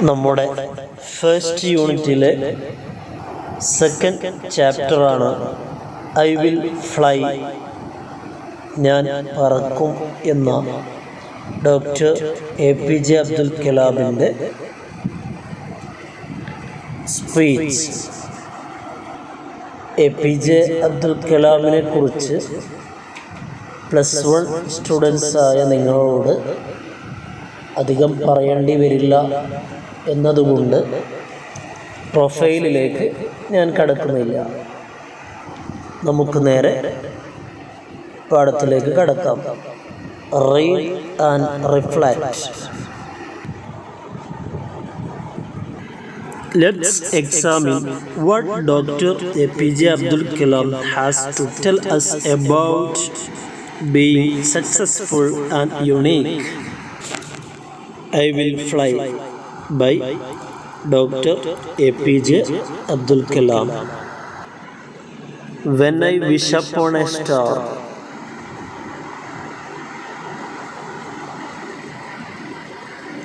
നമ്മുടെ ഫസ്റ്റ് യൂണിറ്റിലെ സെക്കൻഡ് ചാപ്റ്ററാണ് ഐ വിൽ ഫ്ലൈ, ഞാൻ പറക്കും എന്ന ഡോക്ടർ APJ അബ്ദുൽ കലാമിൻ്റെ സ്പീച്ച്. APJ അബ്ദുൽ കലാമിനെ കുറിച്ച് +1 സ്റ്റുഡൻസായ നിങ്ങളോട് അധികം പറയേണ്ടി വരില്ല എന്നതുകൊണ്ട് പ്രൊഫൈലിലേക്ക് ഞാൻ കടക്കുന്നില്ല. നമുക്ക് നേരെ പാഠത്തിലേക്ക് കടക്കാം. Read and reflect. Let's examine what Dr. APJ Abdul Kalam has to tell us about being successful and unique. I will fly by Dr. APJ Abdul Kalam. When I wish upon a star,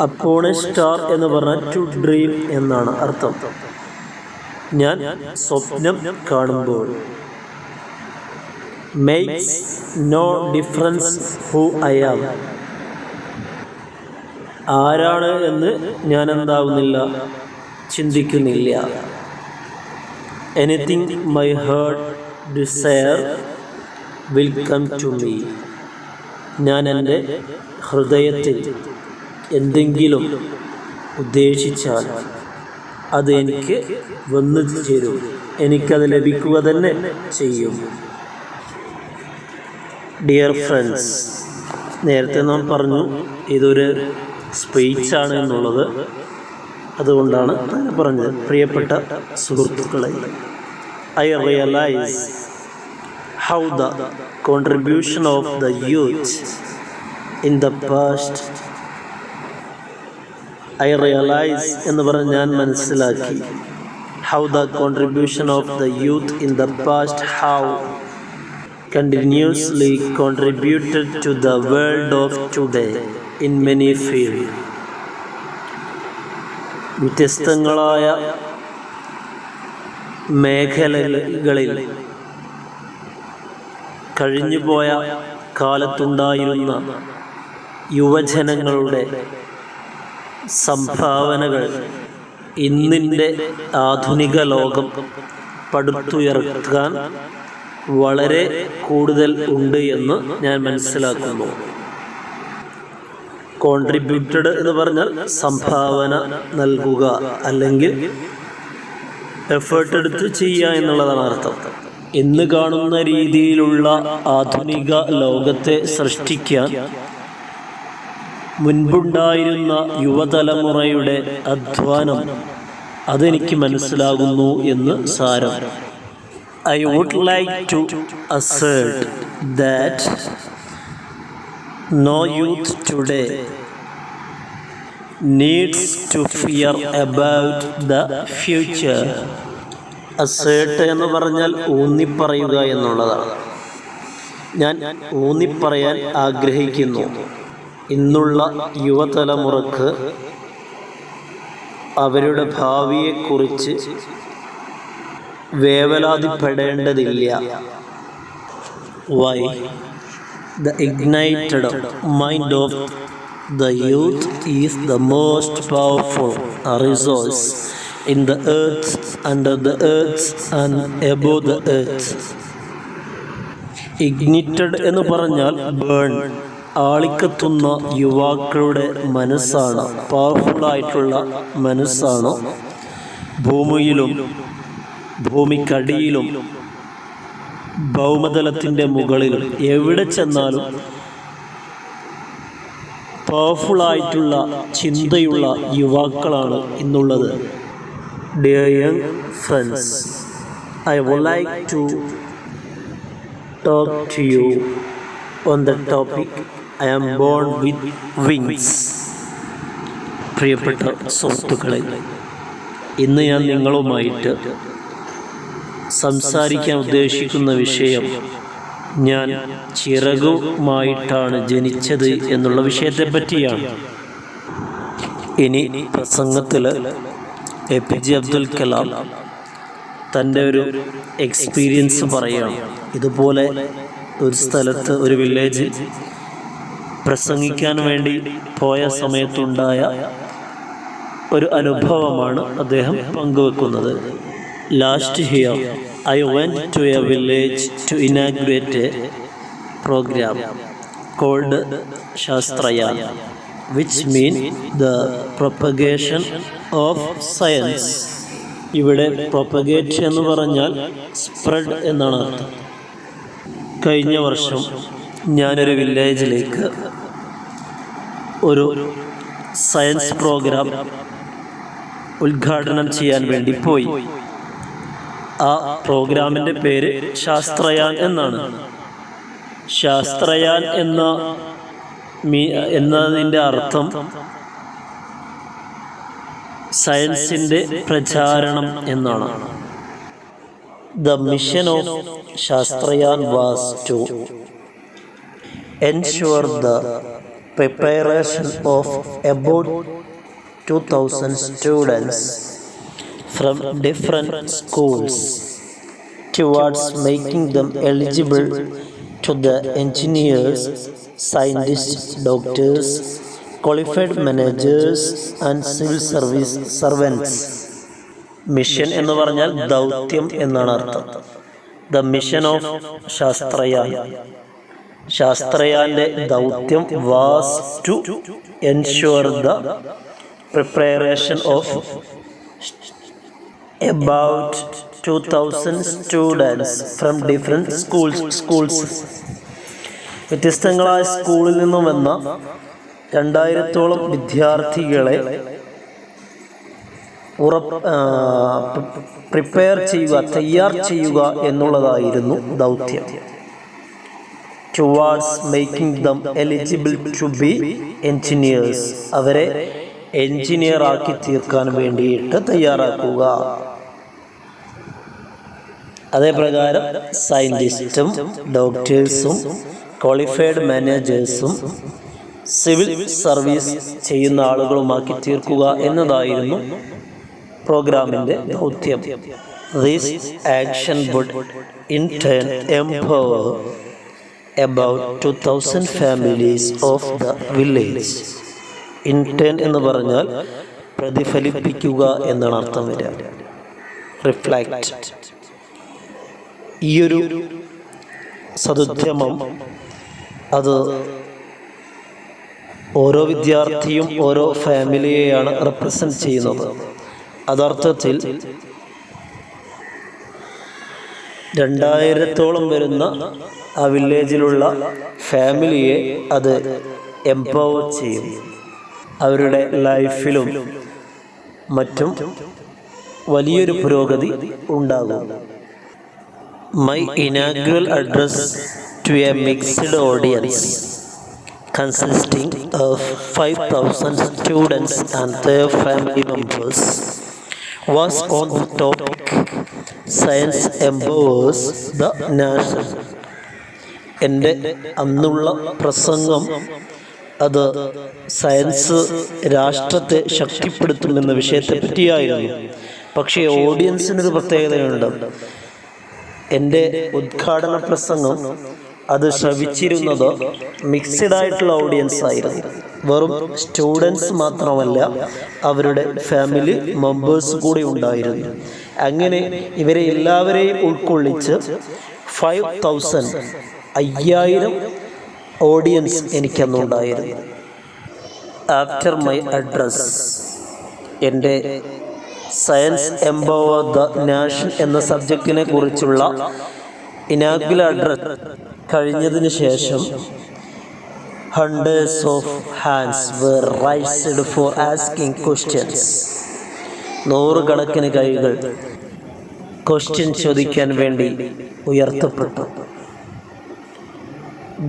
upon a star എന്ന് പറഞ്ഞാൽ to dream എന്നാണ് അർത്ഥം. ഞാൻ സ്വപ്നം കാണുമ്പോൾ. Makes no difference who I am. ആരാണ് എന്ന് ഞാൻ എന്താവുന്നില്ല, ചിന്തിക്കുന്നില്ല. Anything my heart desire will come to me. ഞാൻ എൻ്റെ ഹൃദയത്തിൽ എന്തെങ്കിലും ഉദ്ദേശിച്ചാൽ അത് എനിക്ക് വന്നു ചേരും, എനിക്കത് ലഭിക്കുക തന്നെ ചെയ്യും. ഡിയർ ഫ്രണ്ട്സ്, നേരത്തെ നാം പറഞ്ഞു ഇതൊരു സ്പീച്ചാണ് എന്നുള്ളത്, അതുകൊണ്ടാണ് അങ്ങനെ പറഞ്ഞത്. പ്രിയപ്പെട്ട സുഹൃത്തുക്കളെ, I realise how the contribution of the youth in the past. I realise എന്ന് പറഞ്ഞ് ഞാൻ മനസ്സിലാക്കി. How the contribution of the youth in the past how continuously contributed to the world of today in many fields. വ്യത്യസ്തങ്ങളായ മേഖലകളിൽ കഴിഞ്ഞുപോയ കാലത്തുണ്ടായിരുന്ന യുവജനങ്ങളുടെ സംഭാവനകൾ ഇന്നിൻ്റെ ആധുനിക ലോകം പടുത്തുയർത്താൻ വളരെ കൂടുതൽ ഉണ്ട് എന്ന് ഞാൻ മനസ്സിലാക്കുന്നു. കോൺട്രിബ്യൂട്ടഡ് എന്ന് പറഞ്ഞാൽ സംഭാവന നൽകുക, അല്ലെങ്കിൽ എഫേർട്ട് എടുത്ത് ചെയ്യുക എന്നുള്ളതാണ് അർത്ഥം. ഇന്ന് കാണുന്ന രീതിയിലുള്ള ആധുനിക ലോകത്തെ സൃഷ്ടിക്കാൻ മുൻപുണ്ടായിരുന്ന യുവതലമുറയുടെ അധ്വാനം അതെനിക്ക് മനസ്സിലാകുന്നു എന്ന് സാരം. I would like to assert that no youth today needs to fear about the future. Assert എന്ന് പറഞ്ഞാൽ ഊന്നിപ്പറയുക എന്നുള്ളതാണ്. ഞാൻ ഊന്നിപ്പറയാൻ ആഗ്രഹിക്കുന്നു, ഇന്നുള്ള യുവതലമുറക്ക് അവരുടെ ഭാവിയെക്കുറിച്ച് വേവലാതിപ്പെടേണ്ടതില്ല. Why? The ignited mind of the youth is the most powerful resource in the earth, under the earth and above the earth. Ignited എന്ന് പറഞ്ഞാൽ ബേൺ, ആളിക്കത്തുന്ന യുവാക്കളുടെ മനസ്സാണ്, പവർഫുള്ളായിട്ടുള്ള മനസ്സാണ് ഭൂമിയിലും ഭൂമിക്കടിയിലും ഭൗമതലത്തിൻ്റെ മുകളിലും എവിടെ ചെന്നാലും പവർഫുള്ളായിട്ടുള്ള ചിന്തയുള്ള യുവാക്കളാണ് ഇന്നുള്ളത്. Dear young friends, I would like to talk to you on the topic I am born with wings. പ്രിയപ്പെട്ട സുഹൃത്തുക്കളെ, ഇന്ന് ഞാൻ നിങ്ങളുമായിട്ട് സംസാരിക്കാൻ ഉദ്ദേശിക്കുന്ന വിഷയം ഞാൻ ചിറകുമായിട്ടാണ് ജനിച്ചത് എന്നുള്ള വിഷയത്തെ പറ്റിയാണ്. ഇനി പ്രസംഗത്തിൽ APJ അബ്ദുൽ കലാം തൻ്റെ ഒരു എക്സ്പീരിയൻസ് പറയുകയാണ്. ഇതുപോലെ ഒരു സ്ഥലത്ത് ഒരു വില്ലേജിൽ പ്രസംഗിക്കാൻ വേണ്ടി പോയ സമയത്തുണ്ടായ ഒരു അനുഭവമാണ് അദ്ദേഹം പങ്കുവെക്കുന്നത്. Last here I went to a village to inaugurate a program called Shastrayan, which means the propagation of science. ഇവിടെ പ്രൊപ്പഗേറ്റ് എന്ന് പറഞ്ഞാൽ സ്പ്രെഡ് എന്നാണ് അർത്ഥം. കഴിഞ്ഞ വർഷം ഞാനൊരു വില്ലേജിലേക്ക് ഒരു സയൻസ് പ്രോഗ്രാം ഉദ്ഘാടനം ചെയ്യാൻ വേണ്ടി പോയി. ആ പ്രോഗ്രാമിൻ്റെ പേര് ശാസ്ത്രയാൻ എന്നാണ്. ശാസ്ത്രയാൻ എന്നതിൻ്റെ അർത്ഥം സയൻസിൻ്റെ പ്രചാരണം എന്നാണ്. The mission of Shastrayan was to ensure the preparation of about 2,000 students from different schools towards making them eligible to the engineers, scientists, doctors, qualified managers and civil service servants. Mission എന്ന് പറഞ്ഞാൽ ദൗത്യം എന്നാണ് അർത്ഥം. The mission of Sasthrayaan, ശാസ്ത്രയാൻ്റെ ദൗത്യം was to ensure the preparation of about 2,000 students from different schools. വ്യത്യസ്തങ്ങളായ സ്കൂളിൽ നിന്നും വന്ന 2000-ഓളം വിദ്യാർത്ഥികളെ പ്രിപ്പയർ ചെയ്യുക, തയ്യാർ ചെയ്യുക എന്നുള്ളതായിരുന്നു ദൗത്യം. Towards making them eligible to be engineers, അവരെ എൻജിനീയർ ആക്കി തീർക്കാൻ വേണ്ടിയിട്ട് തയ്യാറാക്കുക. അതേപ്രകാരം സയൻറ്റിസ്റ്റും ഡോക്ടേഴ്സും ക്വാളിഫൈഡ് മാനേജേഴ്സും സിവിൽ സർവീസ് ചെയ്യുന്ന ആളുകളുമാക്കി തീർക്കുക എന്നതായിരുന്നു പ്രോഗ്രാമിൻ്റെ ദൗത്യം. This action would in turn empower about 2,000 families of the village. In turn എന്ന് പറഞ്ഞാൽ പ്രതിഫലിപ്പിക്കുക എന്നാണ് അർത്ഥം വരിക. റിഫ്ലക്റ്റ്. ഈയൊരു സദുദ്യമം അത് ഓരോ വിദ്യാർത്ഥിയും ഓരോ ഫാമിലിയെയാണ് റെപ്രസെൻറ്റ് ചെയ്യുന്നത്. അതർത്ഥത്തിൽ 2000-ഓളം വരുന്ന ആ വില്ലേജിലുള്ള ഫാമിലിയെ അത് എംപവർ ചെയ്യും. അവരുടെ ലൈഫിലും മറ്റും വലിയൊരു പുരോഗതി ഉണ്ടാകും. My inaugural address to a mixed audience consisting of 5,000 students and their family members was on the topic Science Empowers the Nation. എൻ്റെ അന്നുള്ള പ്രസംഗം അത് സയൻസ് രാഷ്ട്രത്തെ ശക്തിപ്പെടുത്തുമെന്ന വിഷയത്തെ പറ്റിയായിരുന്നു. പക്ഷേ ഓഡിയൻസിനൊരു പ്രത്യേകതയുണ്ട്. എൻ്റെ ഉദ്ഘാടന പ്രസംഗം അത് ശ്രവിച്ചിരുന്നത് മിക്സഡ് ആയിട്ടുള്ള ഓഡിയൻസ് ആയിരുന്നു. വെറും സ്റ്റുഡൻസ് മാത്രമല്ല, അവരുടെ ഫാമിലി മെമ്പേഴ്സ് കൂടി ഉണ്ടായിരുന്നു. അങ്ങനെ ഇവരെ എല്ലാവരെയും ഉൾക്കൊള്ളിച്ച് 5,000 ഓഡിയൻസ് എനിക്കന്നുണ്ടായിരുന്നു. ആഫ്റ്റർ മൈ അഡ്രസ്, എൻ്റെ സയൻസ് എംപവർ ദ നാഷൻ എന്ന സബ്ജക്റ്റിനെ കുറിച്ചുള്ള ഇനാഗുറൽ അഡ്രസ് കഴിഞ്ഞതിന് ശേഷം hundreds of hands were raised for asking questions. 100 കണക്കിന് കൈകൾ ക്വസ്റ്റ്യൻ ചോദിക്കാൻ വേണ്ടി ഉയർത്തപ്പെട്ടു.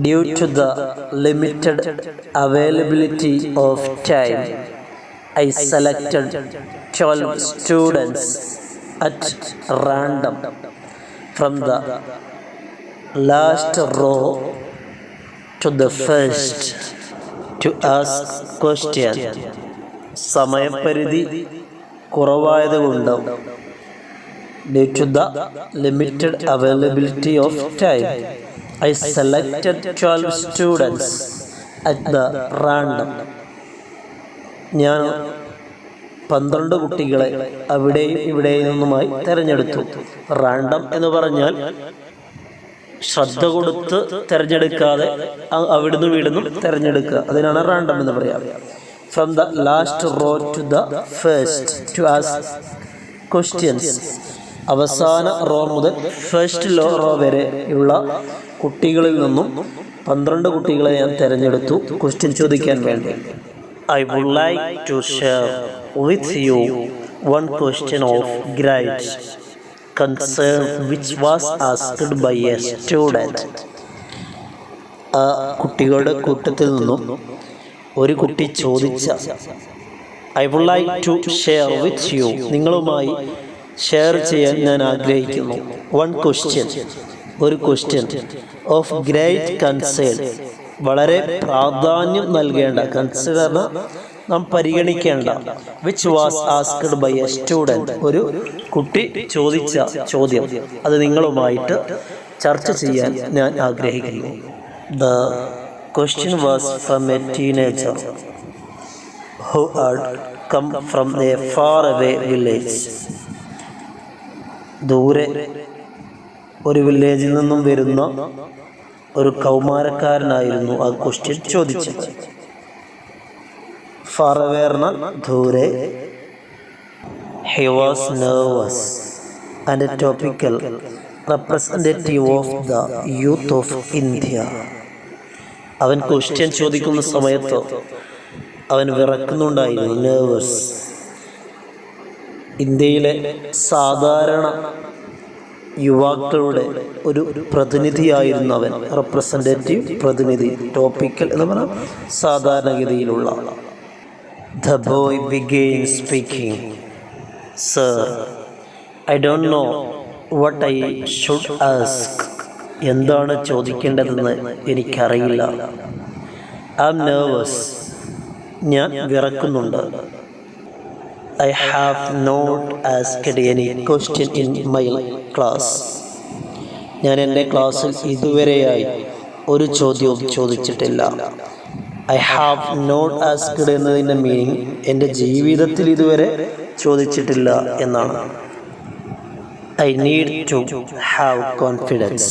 Due to the limited availability of time, I selected 12 students at random from the last row to the first to ask question. സമയപരിധി കുറവായതുകൊണ്ട് due to the limited availability of time, I selected 12 students at the random. ഞാൻ 12 കുട്ടികളെ അവിടെയും ഇവിടെയും നിന്നുമായി തിരഞ്ഞെടുത്തു. Random എന്ന് പറഞ്ഞാൽ ശ്രദ്ധ കൊടുത്ത് തിരഞ്ഞെടുക്കാതെ അവിടുന്ന് വീടുന്നും തിരഞ്ഞെടുക്കുക, അതിനാണ് റാൻഡം എന്ന് പറയാം. From the last row to the first to ask questions. അവസാന റോ മുതൽ ഫസ്റ്റ് റോ വരെയുള്ള കുട്ടികളിൽ നിന്നും 12 കുട്ടികളെ ഞാൻ തിരഞ്ഞെടുത്തു ക്വസ്റ്റ്യൻ ചോദിക്കാൻ വേണ്ടി. I would like to share with you one question of grade concern which was asked by a student. ആ കുട്ടികളുടെ കൂട്ടത്തിൽ നിന്നും ഒരു കുട്ടി ചോദിച്ച I would like to share with you, നിങ്ങളുമായി ഷെയർ ചെയ്യാൻ ഞാൻ ആഗ്രഹിക്കുന്നു, one question, ഒരു ക്വസ്റ്റ്യൻ ഓഫ് ഗ്രേറ്റ് കൺസേൺ, വളരെ പ്രാധാന്യം നൽകേണ്ട, കൺസിഡർ നാം പരിഗണിക്കേണ്ട, which was asked by a student, ഒരു കുട്ടി ചോദിച്ച ചോദ്യം, അത് നിങ്ങളുമായിട്ട് ചർച്ച ചെയ്യാൻ ഞാൻ ആഗ്രഹിക്കുന്നു. The question was from A teenager who had come from a far away village. ദൂരെ ഒരു വില്ലേജിൽ നിന്നും വരുന്ന ഒരു കൗമാരക്കാരനായിരുന്നു ആ ക്വസ്റ്റ്യൻ ചോദിച്ചത്. ഫാർ അവേ പറഞ്ഞാൽ ദൂരെ. He was nervous and A topical representative of the youth of India. അവൻ ക്വസ്റ്റ്യൻ ചോദിക്കുന്ന സമയത്ത് അവൻ വിറക്കുന്നുണ്ടായിരുന്നു, നെർവസ്. ഇന്ത്യയിലെ സാധാരണ യുവാക്കളുടെ ഒരു പ്രതിനിധിയായിരുന്നു അവൻ, റെപ്രസെൻറ്റേറ്റീവ്, പ്രതിനിധി, ടോപ്പിക്കൽ എന്ന് പറഞ്ഞാൽ സാധാരണഗതിയിലുള്ള. The boy began speaking. Sir, I don't know what I should ask. എന്താണ് ചോദിക്കേണ്ടതെന്ന് എനിക്കറിയില്ല. I am nervous. ഞാൻ വിറക്കുന്നുണ്ട്. I have not asked any question in my class. ഞാൻ എൻ്റെ ക്ലാസ്സിൽ ഇതുവരെയായി ഒരു ചോദ്യവും ചോദിച്ചിട്ടില്ല. I have not asked എന്നതിൻ്റെ മീനിങ് എൻ്റെ ജീവിതത്തിൽ ഇതുവരെ ചോദിച്ചിട്ടില്ല എന്നാണ്. I need to have confidence.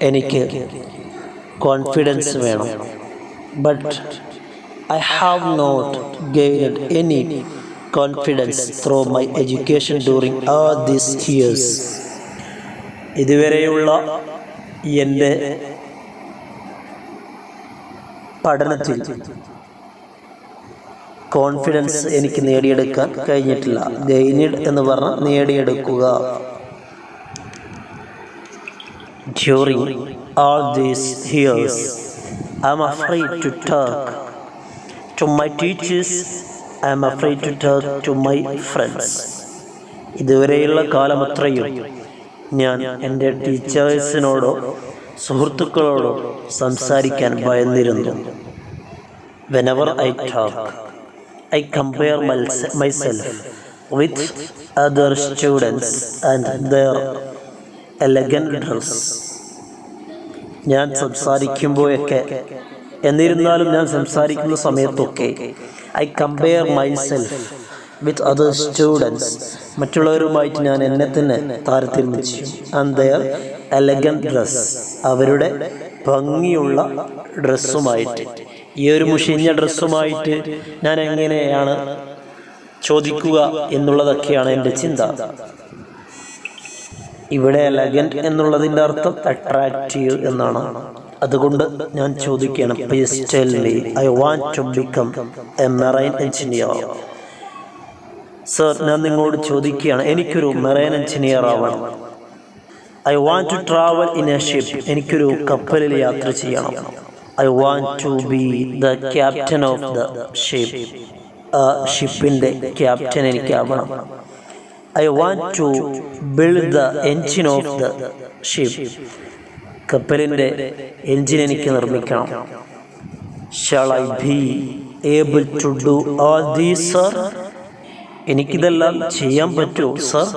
എനിക്ക് കോൺഫിഡൻസ് വേണം. But I have not gained any confidence through my education during all these years. ഇതുവരെയുള്ള എൻ്റെ പഠനത്തിൽ കോൺഫിഡൻസ് എനിക്ക് നേടിയെടുക്കാൻ കഴിഞ്ഞിട്ടില്ല. ഗെയിനഡ് എന്ന് പറഞ്ഞാൽ നേടിയെടുക്കുക. During all these years, I am afraid to talk to my teachers. I am afraid to talk to my friends. ഇതുവരെയുള്ള കാലമത്രയും ഞാൻ എൻ്റെ ടീച്ചേഴ്സിനോടോ സുഹൃത്തുക്കളോടോ സംസാരിക്കാൻ ഭയന്നിരുന്നു. Whenever I talk, I compare myself with other students and their elegant dress. ഞാൻ സംസാരിക്കുമ്പോഴൊക്കെ, എന്നിരുന്നാലും ഞാൻ സംസാരിക്കുന്ന സമയത്തൊക്കെ I compare myself with other students, മറ്റുള്ളവരുമായിട്ട് ഞാൻ എന്നെ തന്നെ താരതമ്യം ചെയ്യും. And their elegant dress, അവരുടെ ഭംഗിയുള്ള ഡ്രസ്സുമായിട്ട്. ഈ ഒരു മുഷിഞ്ഞ ഡ്രസ്സുമായിട്ട് ഞാൻ എങ്ങനെയാണ് ചോദിക്കുക എന്നുള്ളതൊക്കെയാണ് എൻ്റെ ചിന്ത. ഇവിടെ എലഗന്റ് എന്നുള്ളതിൻ്റെ അർത്ഥം അട്രാക്റ്റീവ് എന്നാണ്. അതുകൊണ്ട് ഞാൻ ചോദിക്കണം, please tell me, I want to become a marine engineer. Sir, ഞാൻ നിങ്ങളോട് ചോദിക്കുകയാണ്, എനിക്കൊരു മെറൈൻ എഞ്ചിനീയർ ആവണം. I want to travel in a ship, എനിക്കൊരു കപ്പലിൽ യാത്ര ചെയ്യണം. I want to be the captain of the ship, ആ ഷിപ്പിൻ്റെ ക്യാപ്റ്റൻ എനിക്കാവണം. I want to build the engine of the ship, കപ്പലിൻ്റെ എൻജിൻ എനിക്ക് നിർമ്മിക്കണം. Shall I be able to do all these, sir? എനിക്കിതെല്ലാം ചെയ്യാൻ പറ്റുമോ sir?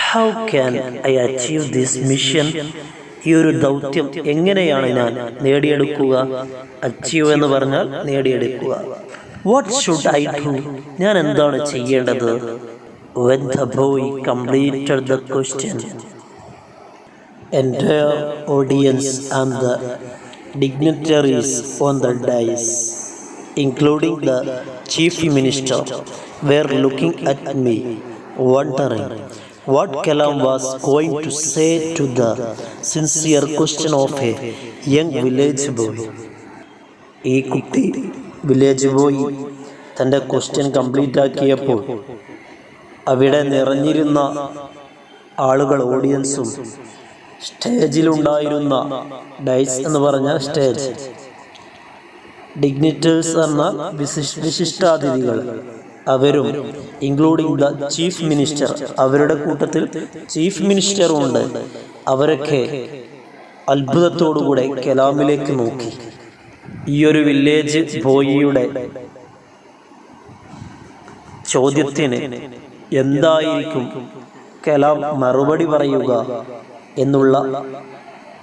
How can I achieve this mission? ഈ ഒരു ദൗത്യം എങ്ങനെയാണ് ഞാൻ നേടിയെടുക്കുക? അച്ചീവ് എന്ന് പറഞ്ഞാൽ നേടിയെടുക്കുക. What should I do? ഞാൻ എന്താണ് ചെയ്യേണ്ടത്? When the boy completed the question, entire audience and the dignitaries on the dais, including the chief minister, were looking at me, wondering what Kalam was going to say to the sincere question of a young village boy. ഈ കുട്ടി village boy തൻ്റെ question complete ആക്കിയപ്പോൾ അവിടെ നിറഞ്ഞിരുന്ന ആളുകൾ, ഓഡിയൻസും സ്റ്റേജിലുണ്ടായിരുന്ന dyes എന്ന് പറഞ്ഞാൽ stage, ഡിഗ്നിറ്റേഴ്സ് എന്ന വിശിഷ്ടാതിഥികൾ അവരും, including the chief minister, അവരുടെ കൂട്ടത്തിൽ ചീഫ് മിനിസ്റ്ററും ഉണ്ട്. അവരൊക്കെ അത്ഭുതത്തോടുകൂടെ കലാമിലേക്ക് നോക്കി. ഈ ഒരു വില്ലേജ് ബോയിയുടെ ചോദ്യത്തിന് എന്തായിരിക്കും കലാം മറുപടി പറയുക എന്നുള്ള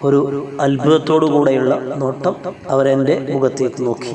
ഒരു അത്ഭുതത്തോടു കൂടെയുള്ള നോട്ടം അവരെൻ്റെ മുഖത്തേക്ക് നോക്കി.